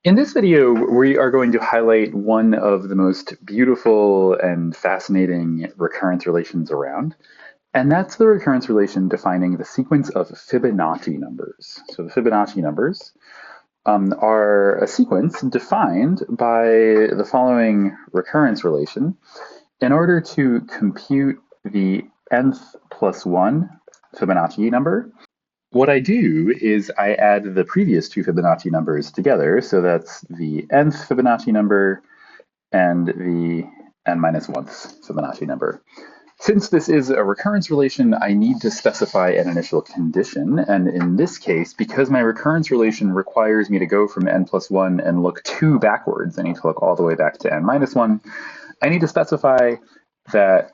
In this video, we are going to highlight one of the most beautiful and fascinating recurrence relations around, and that's the recurrence relation defining the sequence of Fibonacci numbers. So the Fibonacci numbers are a sequence defined by the following recurrence relation in order to compute the nth plus 1 Fibonacci number. What I do is I add the previous two Fibonacci numbers together, so that's the nth Fibonacci number and the n minus 1th Fibonacci number. Since this is a recurrence relation, I need to specify an initial condition, and in this case, because my recurrence relation requires me to go from n plus 1 and look 2 backwards, I need to look all the way back to n minus 1, I need to specify that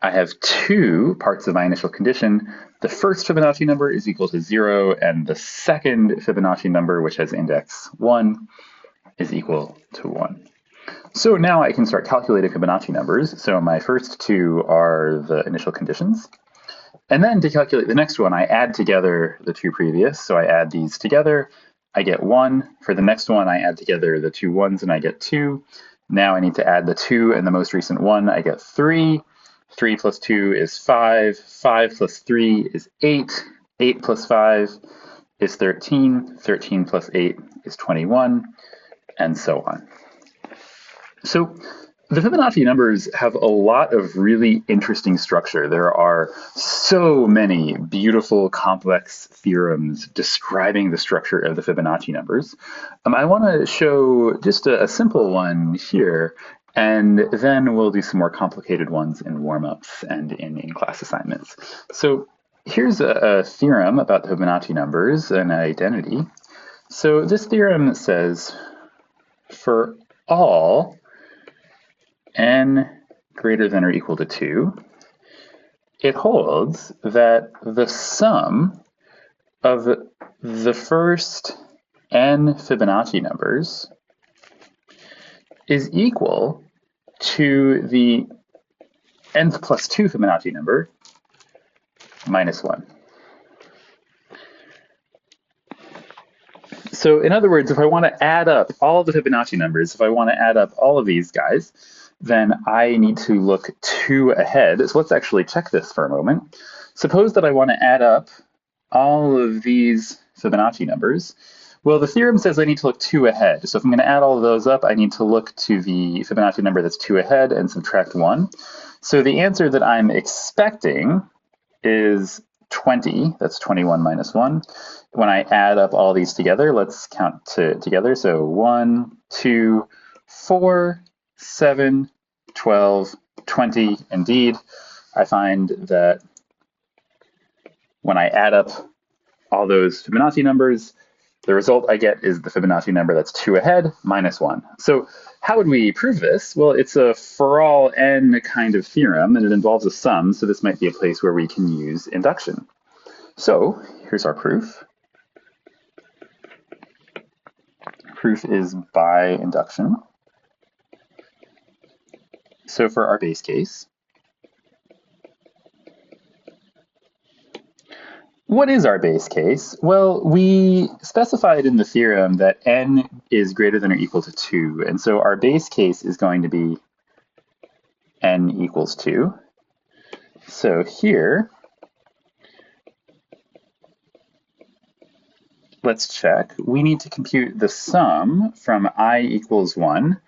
I have two parts of my initial condition. The first Fibonacci number is equal to 0, and the second Fibonacci number, which has index 1, is equal to 1. So now I can start calculating Fibonacci numbers. So my first two are the initial conditions. And then to calculate the next one, I add together the two previous. So I add these together, I get 1. For the next one, I add together the two 1s and I get 2. Now I need to add the 2 and the most recent 1, I get 3. 3 plus 2 is 5. 5 plus 3 is 8. 8 plus 5 is 13. 13 plus 8 is 21, and so on. So the Fibonacci numbers have a lot of really interesting structure. There are so many beautiful, complex theorems describing the structure of the Fibonacci numbers. I want to show just a simple one here, and then we'll do some more complicated ones in warm-ups and in class assignments. So here's a theorem about the Fibonacci numbers and identity. So this theorem says for all n greater than or equal to 2, it holds that the sum of the first n Fibonacci numbers is equal to the nth plus 2 Fibonacci number minus 1. So in other words, if I want to add up all the Fibonacci numbers, if I want to add up all of these guys, then I need to look 2 ahead. So let's actually check this for a moment. Suppose that I want to add up all of these Fibonacci numbers. Well, the theorem says I need to look 2 ahead. So if I'm going to add all of those up, I need to look to the Fibonacci number that's 2 ahead and subtract 1. So the answer that I'm expecting is 20. That's 21 minus 1. When I add up all these together, let's count together. So 1, 2, 4, 7, 12, 20. Indeed, I find that when I add up all those Fibonacci numbers, the result I get is the Fibonacci number that's 2 ahead minus 1. So how would we prove this? Well, it's a for all n kind of theorem, and it involves a sum, so this might be a place where we can use induction. So here's our proof. Proof is by induction. So for our base case, what is our base case? Well, we specified in the theorem that n is greater than or equal to 2, and so our base case is going to be n equals 2. So here, let's check. We need to compute the sum from I equals 1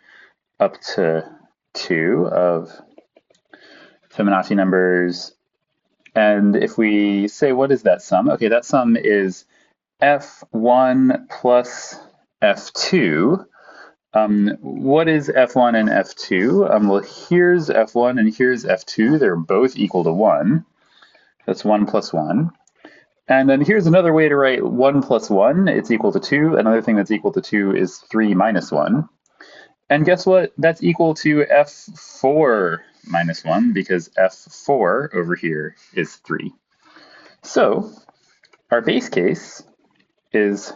up to 2 of Fibonacci numbers. And if we say, what is that sum? Okay, that sum is f1 plus f2. What is f1 and f2? Well, here's f1 and here's f2. They're both equal to 1. That's 1 plus 1. And then here's another way to write 1 plus 1. It's equal to 2. Another thing that's equal to 2 is 3 minus 1. And guess what? That's equal to f4 minus 1, because f4 over here is 3. So our base case is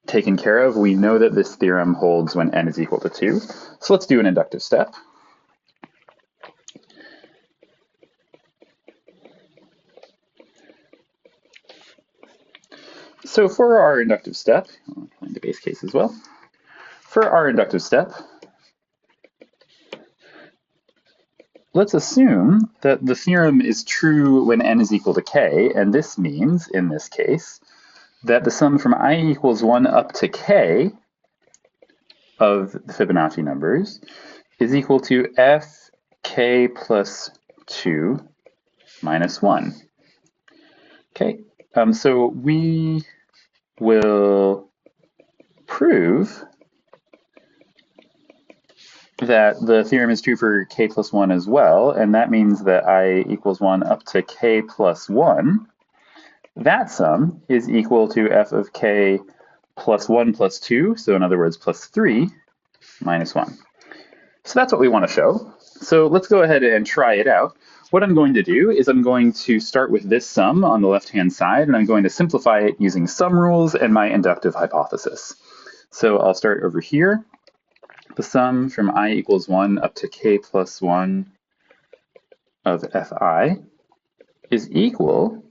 taken care of. We know that this theorem holds when n is equal to 2. So let's do an inductive step. So for our inductive step, I'll find the base case as well. For our inductive step, let's assume that the theorem is true when n is equal to k, and this means, in this case, that the sum from I equals 1 up to k of the Fibonacci numbers is equal to fk plus 2 minus 1. Okay, so we will prove that the theorem is true for k plus 1 as well, and that means that I equals 1 up to k plus 1. That sum is equal to f of k plus 1 plus 2, so in other words, plus 3 minus 1. So that's what we want to show. So let's go ahead and try it out. What I'm going to do is I'm going to start with this sum on the left-hand side, and I'm going to simplify it using sum rules and my inductive hypothesis. So I'll start over here. The sum from I equals 1 up to k plus 1 of fi is equal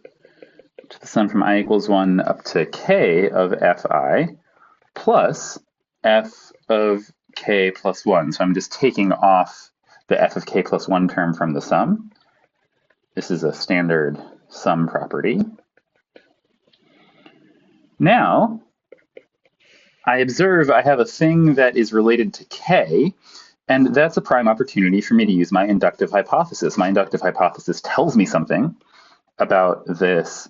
to the sum from I equals 1 up to k of fi plus f of k plus 1. So I'm just taking off the f of k plus 1 term from the sum. This is a standard sum property. Now, I observe I have a thing that is related to k, and that's a prime opportunity for me to use my inductive hypothesis. My inductive hypothesis tells me something about this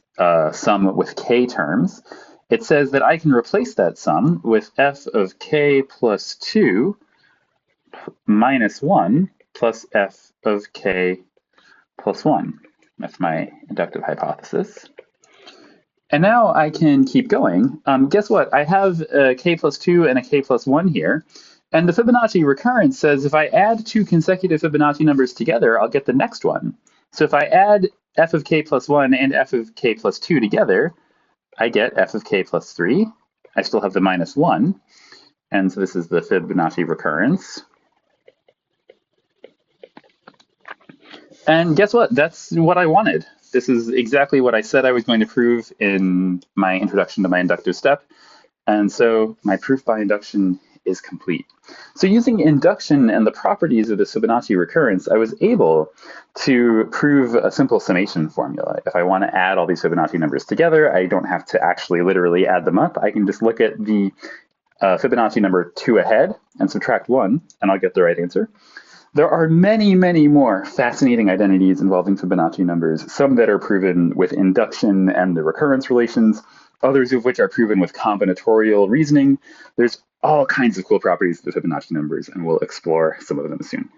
sum with k terms. It says that I can replace that sum with f of k plus 2 minus 1 plus f of k plus 1. That's my inductive hypothesis. And now I can keep going. Guess what? I have a k plus 2 and a k plus 1 here. And the Fibonacci recurrence says if I add two consecutive Fibonacci numbers together, I'll get the next one. So if I add f of k plus 1 and f of k plus 2 together, I get f of k plus 3. I still have the minus 1. And so this is the Fibonacci recurrence. And guess what? That's what I wanted. This is exactly what I said I was going to prove in my introduction to my inductive step. And so my proof by induction is complete. So using induction and the properties of the Fibonacci recurrence, I was able to prove a simple summation formula. If I want to add all these Fibonacci numbers together, I don't have to actually literally add them up. I can just look at the Fibonacci number 2 ahead and subtract 1, and I'll get the right answer. There are many, many more fascinating identities involving Fibonacci numbers, some that are proven with induction and the recurrence relations, others of which are proven with combinatorial reasoning. There's all kinds of cool properties of the Fibonacci numbers, and we'll explore some of them soon.